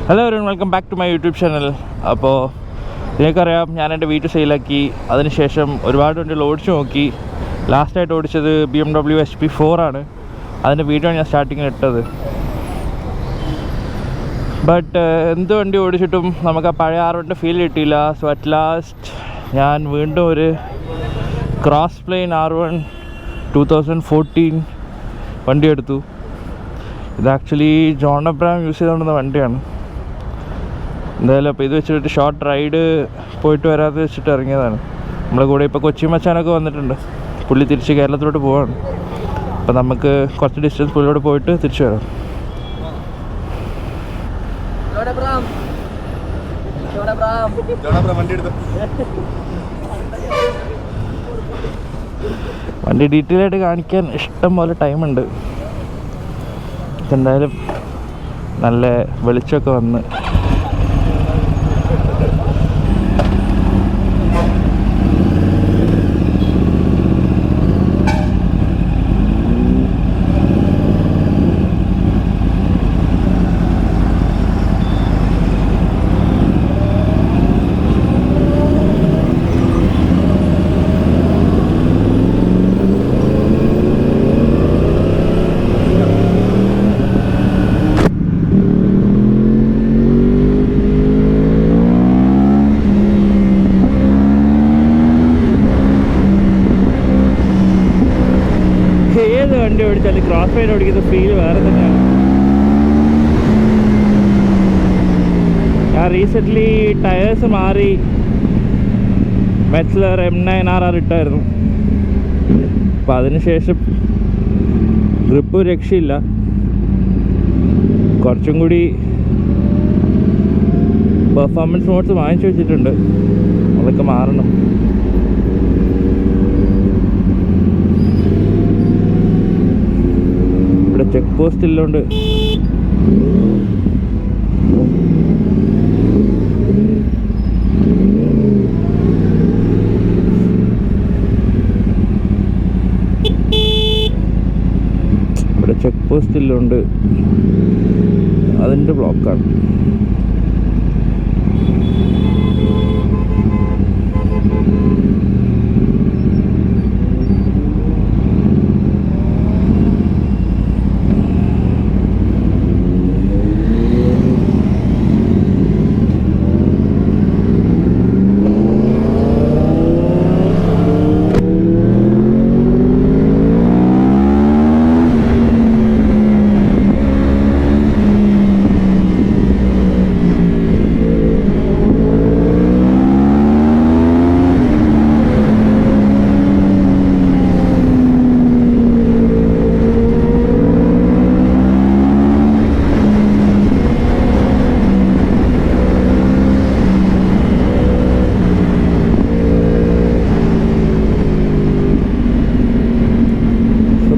Hello everyone, welcome back to my YouTube channel. അപ്പോൾ നിങ്ങൾക്കറിയാം, ഞാൻ എൻ്റെ വീട്ടിൽ സെയിലാക്കി. അതിനുശേഷം ഒരുപാട് വണ്ടികൾ ഓടിച്ചു നോക്കി. ലാസ്റ്റായിട്ട് ഓടിച്ചത് BMW HP4 ആണ്. അതിൻ്റെ വീഡിയോ ഞാൻ സ്റ്റാർട്ടിങ്ങിൽ ഇട്ടത്. ബട്ട് എന്ത് വണ്ടി ഓടിച്ചിട്ടും നമുക്ക് ആ പഴയ R1 ഫീൽ കിട്ടിയില്ല. സോ അറ്റ് ലാസ്റ്റ് ഞാൻ വീണ്ടും ഒരു ക്രോസ് പ്ലെയിൻ R1 2014 വണ്ടി എടുത്തു. ഇത് ആക്ച്വലി ജോൺ അബ്രഹാം യൂസ് ചെയ്തുകൊണ്ടിരുന്ന വണ്ടിയാണ്. എന്തായാലും അപ്പോൾ ഇത് വെച്ചിട്ട് ഷോർട്ട് റൈഡ് പോയിട്ട് വരാതെ വെച്ചിട്ട് ഇറങ്ങിയതാണ്. നമ്മളെ കൂടെ ഇപ്പോൾ കൊച്ചി മച്ചാനൊക്കെ വന്നിട്ടുണ്ട്. പുള്ളി തിരിച്ച് കേരളത്തിലോട്ട് പോവാണ്. അപ്പോൾ നമുക്ക് കുറച്ച് ഡിസ്റ്റൻസ് പുള്ളിയോട് പോയിട്ട് തിരിച്ചു വരാം. വണ്ടി ഡീറ്റെയിൽ ആയിട്ട് കാണിക്കാൻ ഇഷ്ടം പോലെ ടൈമുണ്ട്. എന്തായാലും നല്ല വെളിച്ചമൊക്കെ വന്ന് വണ്ടി ഓടിച്ചാൽ ക്രോസ് റൈഡ് ഓടിക്കുന്ന ഫീൽ വേറെ തന്നെയാണ്. ഞാൻ റീസെൻ്റ്ലി ടയേഴ്സ് മാറി മെറ്റ്സ്ലർ M9RR ഇട്ടായിരുന്നു. അപ്പം അതിനുശേഷം ഗ്രിപ്പ് രക്ഷയില്ല. കുറച്ചും കൂടി പെർഫോമൻസ് മോഡ്സ് വാങ്ങിച്ചു വെച്ചിട്ടുണ്ട്. അതൊക്കെ മാറണം. ചെക്ക് പോസ്റ്റ് ഇല്ലോണ്ട് ഇവിടെ ചെക്ക് പോസ്റ്റ് ഇല്ലോണ്ട് അതിൻ്റെ ബ്ലോക്കാണ്.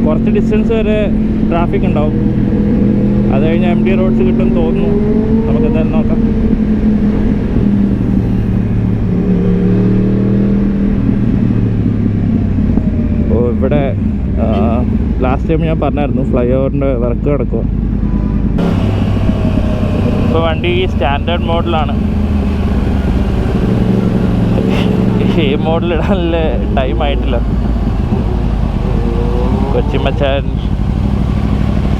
കുറച്ച് ഡിസ്റ്റൻസ് വരെ ട്രാഫിക് ഉണ്ടാവും. അത് കഴിഞ്ഞ് MD റോഡ്സ് കിട്ടുമെന്ന് തോന്നുന്നു. നമുക്കെന്തായാലും നോക്കാം. അപ്പോൾ ഇവിടെ ലാസ്റ്റ് ടൈം ഞാൻ പറഞ്ഞായിരുന്നു ഫ്ലൈ ഓവറിൻ്റെ വർക്ക് നടക്കുക. ഇപ്പോൾ വണ്ടി സ്റ്റാൻഡേർഡ് മോഡലാണ്. ഈ മോഡലിടാനുള്ള ടൈം ആയിട്ടില്ല. കൊച്ചി മച്ചാൻ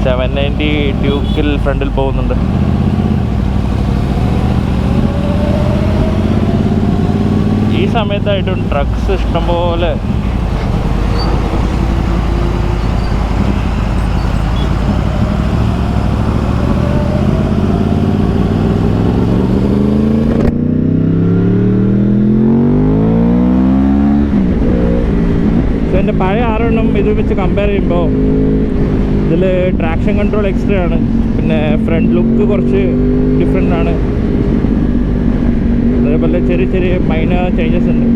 790 ഡ്യൂക്കിൽ ഫ്രണ്ടിൽ പോകുന്നുണ്ട്. ഈ സമയത്തായിട്ടും ട്രക്സ് ഇഷ്ടംപോലെ. എൻ്റെ പഴയ R1 ഇത് വെച്ച് കമ്പയർ ചെയ്യുമ്പോൾ ഇതിൽ ട്രാക്ഷൻ കൺട്രോൾ എക്സ്ട്രാ ആണ്. പിന്നെ ഫ്രണ്ട് ലുക്ക് കുറച്ച് ഡിഫറെൻ്റ് ആണ്. അതേപോലെ ചെറിയ ചെറിയ മൈനർ ചേഞ്ചസ് ഉണ്ട്.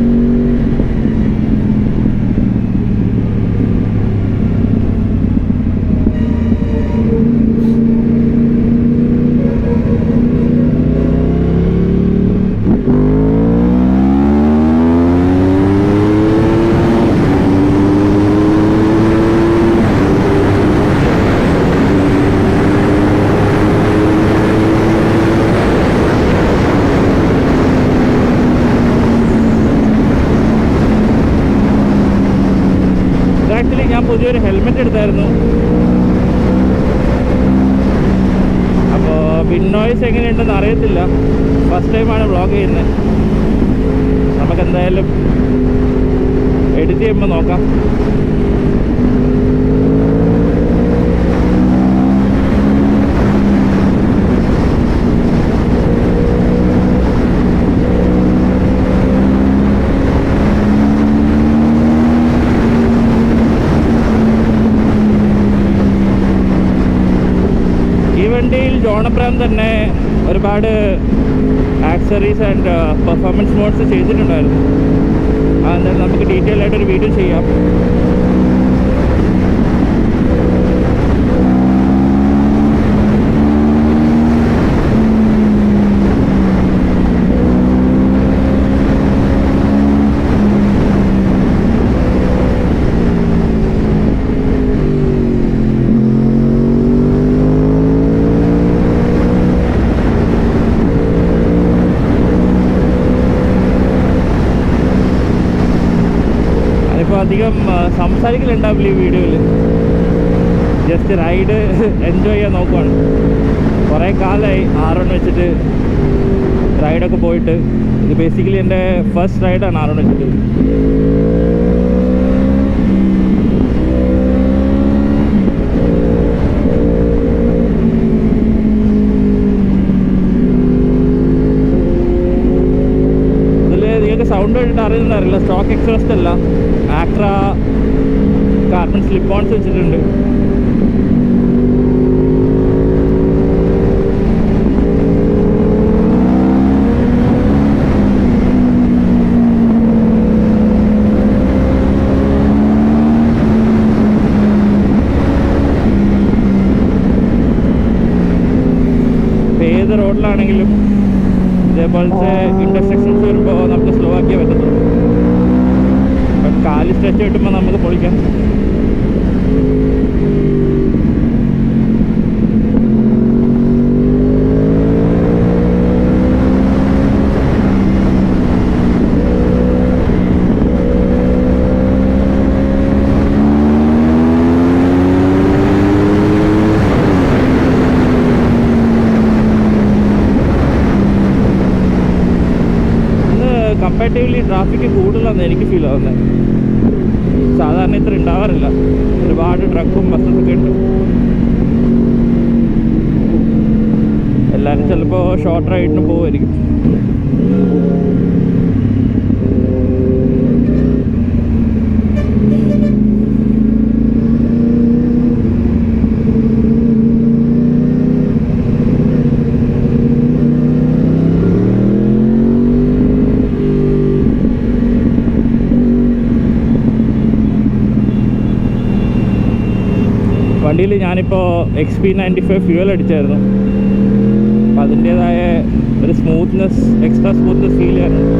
ആക്ച്വലി ഞാൻ പുതിയൊരു ഹെൽമെറ്റ് എടുത്തായിരുന്നു. അപ്പോൾ വിൻ നോയ്സ് എങ്ങനെയുണ്ടെന്ന് അറിയത്തില്ല. ഫസ്റ്റ് ടൈമാണ് വ്ളോഗ് ചെയ്യുന്നത്. നമുക്കെന്തായാലും എഡിറ്റ് ചെയ്യുമ്പോൾ നോക്കാം. ജോണബ്രാം തന്നെ ഒരുപാട് ആക്സറീസ് ആൻഡ് പെർഫോമൻസ് മോഡ്സ് ചെയ്തിട്ടുണ്ടായിരുന്നു. അതെന്തായാലും നമുക്ക് ഡീറ്റെയിൽ ആയിട്ടൊരു വീഡിയോ ചെയ്യാം. അധികം സംസാരിക്കലുണ്ടാവില്ല ഈ വീഡിയോയിൽ. ജസ്റ്റ് റൈഡ് എൻജോയ് ചെയ്യാൻ നോക്കുവാണ്. കുറേ കാലമായി R1 വെച്ചിട്ട് റൈഡൊക്കെ പോയിട്ട്. ഇത് ബേസിക്കലി എൻ്റെ ഫസ്റ്റ് റൈഡാണ് R1 വെച്ചിട്ട്. സൗണ്ട് കേട്ടിട്ട് അറിയുന്നറിയില്ല. സ്റ്റോക്ക് എക്സോസ്റ്റ് അല്ല, ആക്ട്ര കാർബൺ സ്ലിപ്പ് ഓൺസ് വെച്ചിട്ടുണ്ട്. ഏത് റോഡിലാണെങ്കിലും ഇതേപോലത്തെ ഇൻ്റർസെക്ഷൻസ് വരുമ്പോൾ നമുക്ക് സ്ലോ ആക്കിയേ പറ്റത്തുള്ളൂ. ബട്ട് കാല് സ്ട്രെച്ച് കിട്ടുമ്പോൾ നമുക്ക് പൊളിക്കാം. കമ്പാരിറ്റീവ്ലി ട്രാഫിക്ക് കൂടുതലാണെന്ന് എനിക്ക് ഫീൽ ആവുന്നത്. സാധാരണ ഇത്ര ഉണ്ടാവാറില്ല. ഒരുപാട് ട്രക്കും ബസ്സൊക്കെ ഉണ്ട്. എല്ലാവരും ചിലപ്പോൾ ഷോർട്ട് റൈഡിന് പോകുമായിരിക്കും. വണ്ടിയിൽ ഞാനിപ്പോൾ XP95 ഫ്യൂവൽ അടിച്ചായിരുന്നു. അപ്പം അതിൻ്റേതായ ഒരു സ്മൂത്ത്നെസ്, എക്സ്ട്രാ സ്മൂത്ത്നെസ് ഫീൽ ചെയ്യാറുണ്ട്.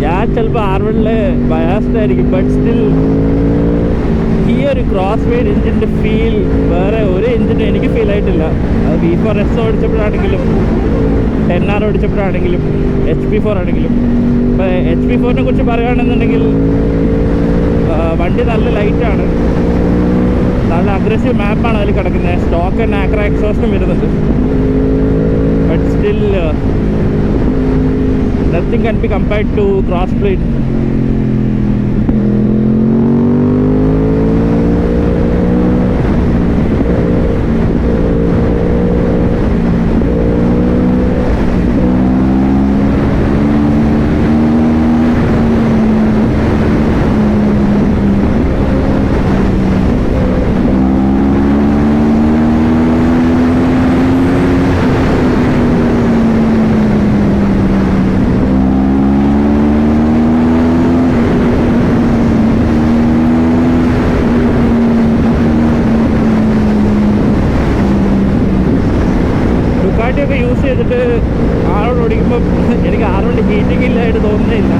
ഞാൻ ചിലപ്പോൾ R1 ബയാസ്ഡ് ആയിരിക്കും. ബട്ട് സ്റ്റിൽ ഈ ഒരു ക്രോസ് വെയ്ഡ് എഞ്ചിൻ്റെ ഫീൽ വേറെ ഒരു എഞ്ചിനും എനിക്ക് ഫീൽ ആയിട്ടില്ല. അത് V4S ഓടിച്ചപ്പോഴാണെങ്കിലും 10R ഓടിച്ചപ്പോഴാണെങ്കിലും HP4 ആണെങ്കിലും. ഇപ്പോൾ HP4നെ കുറിച്ച് പറയുകയാണെന്നുണ്ടെങ്കിൽ വണ്ടി നല്ല ലൈറ്റാണ്, നല്ല അഗ്രസീവ് മാപ്പാണ് അതിൽ കിടക്കുന്നത്. സ്റ്റോക്ക് ആൻഡ് ആക്ര എക്സോസ്റ്റും വരുന്നുണ്ട്. But still nothing can be compared to Crossplane. ഒക്കെ യൂസ് ചെയ്തിട്ട് R1 ഓടിക്കുമ്പോൾ എനിക്ക് R1 ഹീറ്റിംഗ് ഇല്ലായിട്ട് തോന്നുന്നില്ല.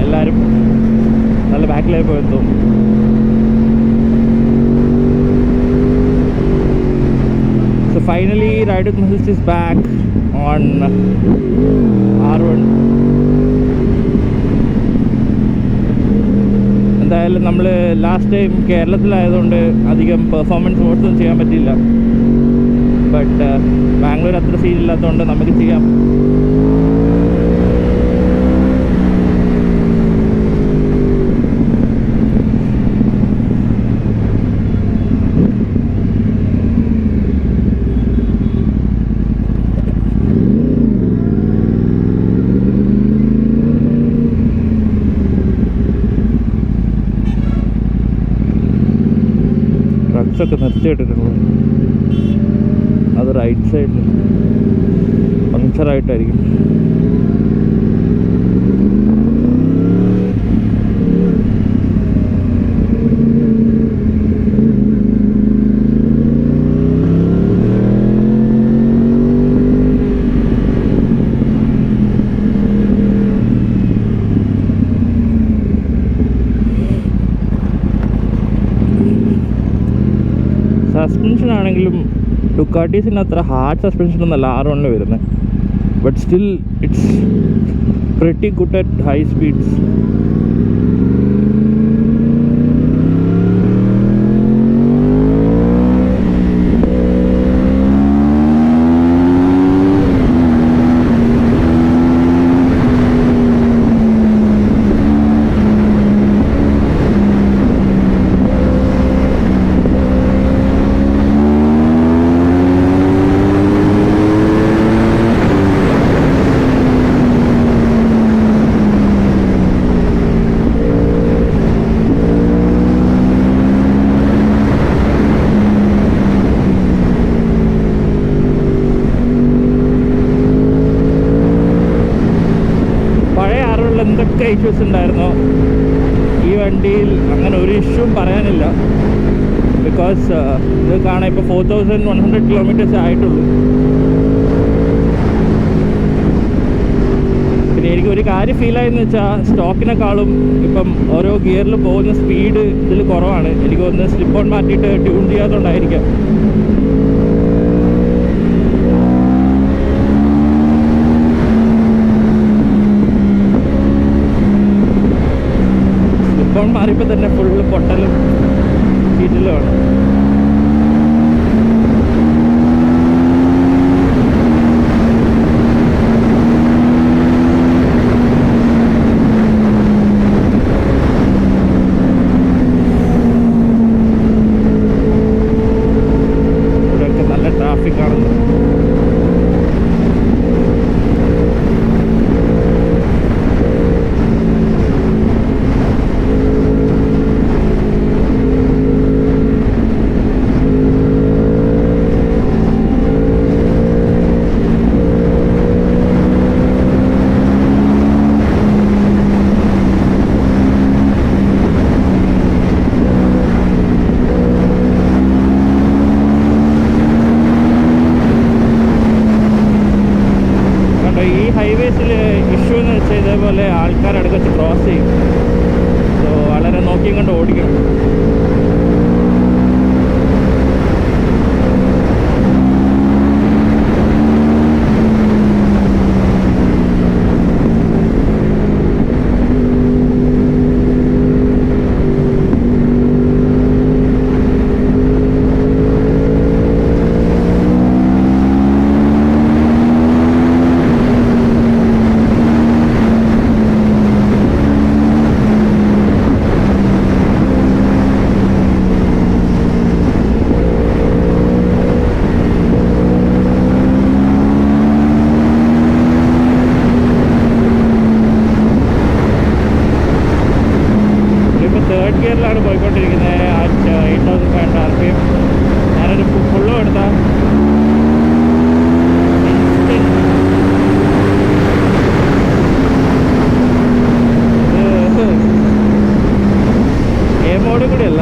എല്ലാവരും നല്ല ബാക്കിലേക്ക് പോയെത്തും. So finally Ride with Mahist is back on R1. എന്തായാലും നമ്മൾ ലാസ്റ്റ് ടൈം കേരളത്തിലായതുകൊണ്ട് അധികം പെർഫോമൻസ് മോഡ്സൊന്നും ചെയ്യാൻ പറ്റില്ല. ബട്ട് ബാംഗ്ലൂർ അത്ര സീനില്ലാത്തതുകൊണ്ട് നമുക്ക് ചെയ്യാം. ട്രക്സൊക്കെ നിർത്തിയിട്ടിട്ടുള്ളൂ. അത് റൈറ്റ് സൈഡിൽ പങ്ക്ചറായിട്ടായിരിക്കും. സസ്പെൻഷൻ ആണെങ്കിലും ഡുക്കാട്ടീസിന് അത്ര ഹാർഡ് സസ്പെൻഷൻ ഒന്നല്ല R1 വരുന്നത്. But still it's pretty good at high speeds. എന്തൊക്കെ ഇഷ്യൂസ് ഉണ്ടായിരുന്നോ ഈ വണ്ടിയിൽ അങ്ങനെ ഒരു ഇഷ്യൂവും പറയാനില്ല. ബിക്കോസ് ഇത് കാണാൻ ഇപ്പോൾ 4100 കിലോമീറ്റേഴ്സ് ആയിട്ടുള്ളൂ. പിന്നെ എനിക്ക് ഒരു കാര്യം ഫീലായെന്ന് വെച്ചാൽ സ്റ്റോക്കിനെക്കാളും ഇപ്പം ഓരോ ഗിയറിൽ പോകുന്ന സ്പീഡ് ഇതിൽ കുറവാണ്. എനിക്ക് ഒന്ന് സ്ലിപ്പ് ഓൺ മാറ്റിയിട്ട് ട്യൂൺ ചെയ്യാത്തതുകൊണ്ടായിരിക്കാം. ഇപ്പോൾ മാറിയപ്പോൾ തന്നെ ഫുള്ള് പൊട്ടലും സീറ്റിലുമാണ്. ഇവിടെയൊക്കെ നല്ല ട്രാഫിക് ആണെന്ന്. ഈ ഹൈവേസിൽ ഇഷ്യൂ എന്ന് വെച്ചാൽ ഇതേപോലെ ആൾക്കാരടക്കം വെച്ച് ക്രോസ് ചെയ്യും. സോ വളരെ നോക്കിയും കണ്ട് ഓടിക്കണം. തേർഡ് ഗിയറിലാണ് പോയിക്കൊണ്ടിരിക്കുന്നത്. 8500 RPM. ഞാനൊരു ഫുള്ളും എടുത്താൽ എ മോഡ് കൂടിയല്ല.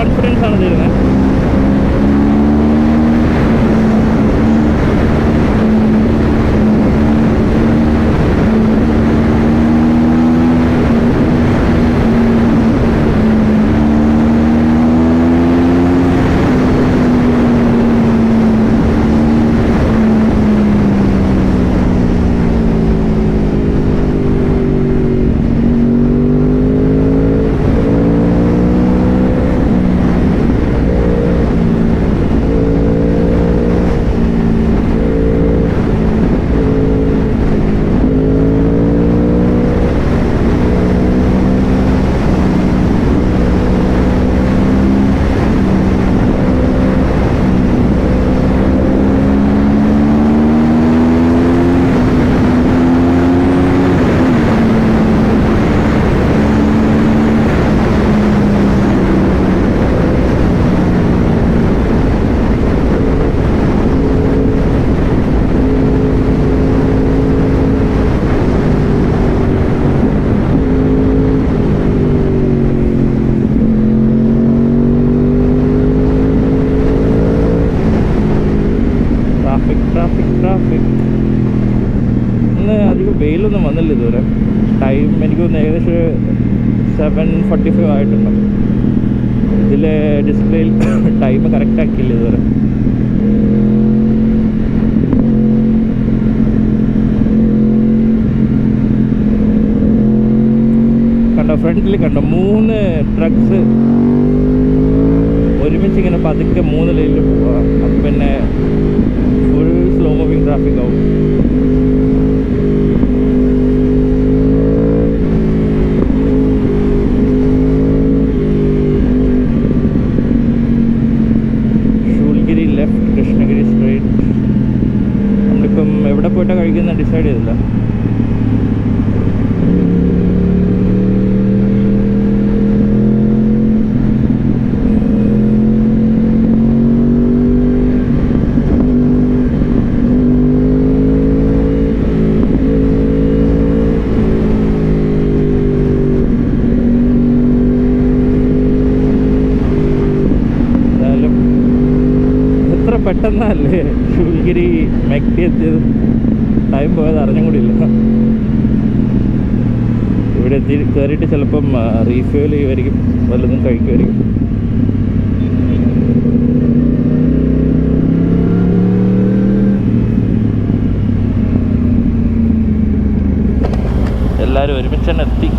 കോൺഫിഡൻസ് ആണ് തരുന്നത്. ഇന്ന് അധികം വെയിലൊന്നും വന്നില്ല ഇതുവരെ. ടൈം എനിക്ക് തോന്നുന്നു ഏകദേശം 7:45 ആയിട്ടുണ്ട്. ഇതിൽ ഡിസ്പ്ലേയിൽ ടൈം കറക്റ്റ് ആക്കിയില്ല ഇതുവരെ. കണ്ടോ, ഫ്രണ്ടിൽ കണ്ടോ 3 ട്രക്സ് ഒരുമിച്ച് ഇങ്ങനെ പതുക്കെ 3 ലൈനിൽ പോവാം. അപ്പം പിന്നെ ഫുൾ സ്ലോ മൂവിങ് ട്രാഫിക് ആവും. ഷൂൽഗിരി ലെഫ്റ്റ്, കൃഷ്ണഗിരി സ്ട്രൈറ്റ്. നമ്മളിപ്പം എവിടെ പോയിട്ടാണ് കഴിക്കുന്നത് ഡിസൈഡ് ചെയ്തില്ല. പെട്ടെന്നല്ലേ ഷൂൽഗിരി മെക്ടി എത്തിയത്. ടൈം പോയത് അറിഞ്ഞും കൂടിയില്ല. ഇവിടെ എത്തി കയറിയിട്ട് ചിലപ്പം റീഫ്യൂൽ ചെയ്യുമായിരിക്കും, വല്ലതും കഴിക്കുമായിരിക്കും. എല്ലാവരും ഒരുമിച്ച് തന്നെ എത്തി.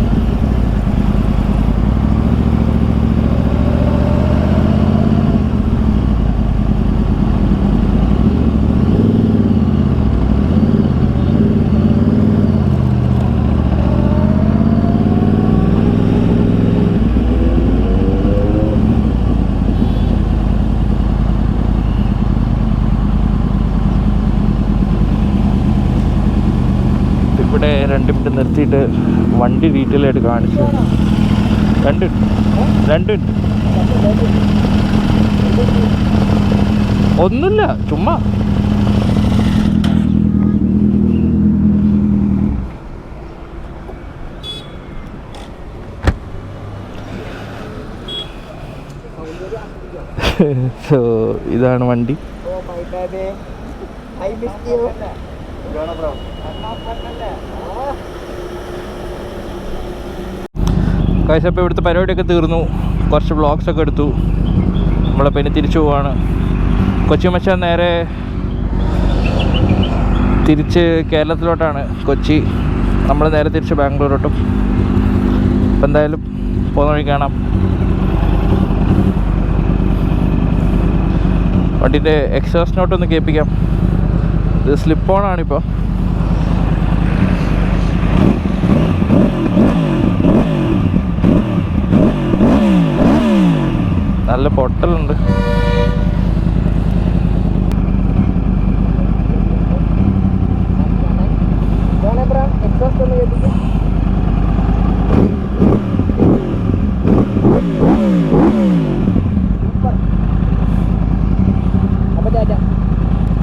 ഇവിടെ 2 മിനിറ്റ് നിർത്തിയിട്ട് വണ്ടി ഡീറ്റെയിൽ ആയിട്ട് കാണിച്ചു. 2 മിനിറ്റ് ഒന്നുമില്ല, ചുമ്മാ. സോ ഇതാണ് വണ്ടി. കഴിച്ചപ്പോൾ ഇവിടുത്തെ പരിപാടിയൊക്കെ തീർന്നു. കുറച്ച് വ്ളോഗ്സൊക്കെ എടുത്തു. നമ്മളിപ്പോൾ ഇനി തിരിച്ചു പോവാണ്. കൊച്ചി മച്ചാൻ നേരെ തിരിച്ച് കേരളത്തിലോട്ടാണ്. കൊച്ചി നമ്മൾ നേരെ തിരിച്ച് ബാംഗ്ലൂരോട്ടും. അപ്പം എന്തായാലും പോകുന്ന വഴി കാണാം. വണ്ടിൻ്റെ എക്സോസ്റ്റ് നോട്ടൊന്ന് കേൾപ്പിക്കാം. ഇത് സ്ലിപ്പ് ഓൺ ആണിപ്പോൾ. നല്ല പൊട്ടലുണ്ട്.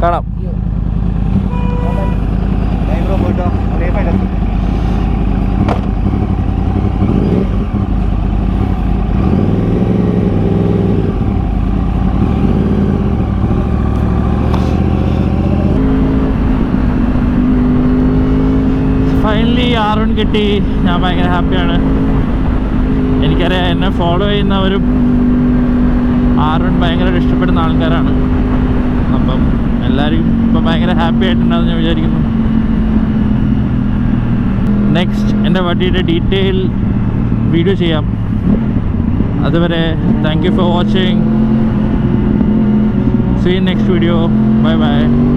കാണാം. കിട്ടി. ഞാൻ ഭയങ്കര ഹാപ്പിയാണ്. എനിക്കറിയാം എന്നെ ഫോളോ ചെയ്യുന്നവരും R1 ഭയങ്കരമായിട്ട് ഇഷ്ടപ്പെടുന്ന ആൾക്കാരാണ്. അപ്പം എല്ലാവരും ഇപ്പം ഭയങ്കര ഹാപ്പി ആയിട്ടുണ്ടാകുമെന്ന് ഞാൻ വിചാരിക്കുന്നു. നെക്സ്റ്റ് എൻ്റെ വണ്ടിയുടെ ഡീറ്റെയിൽ വീഡിയോ ചെയ്യാം. അതുവരെ thank you for watching. See you next video. Bye bye.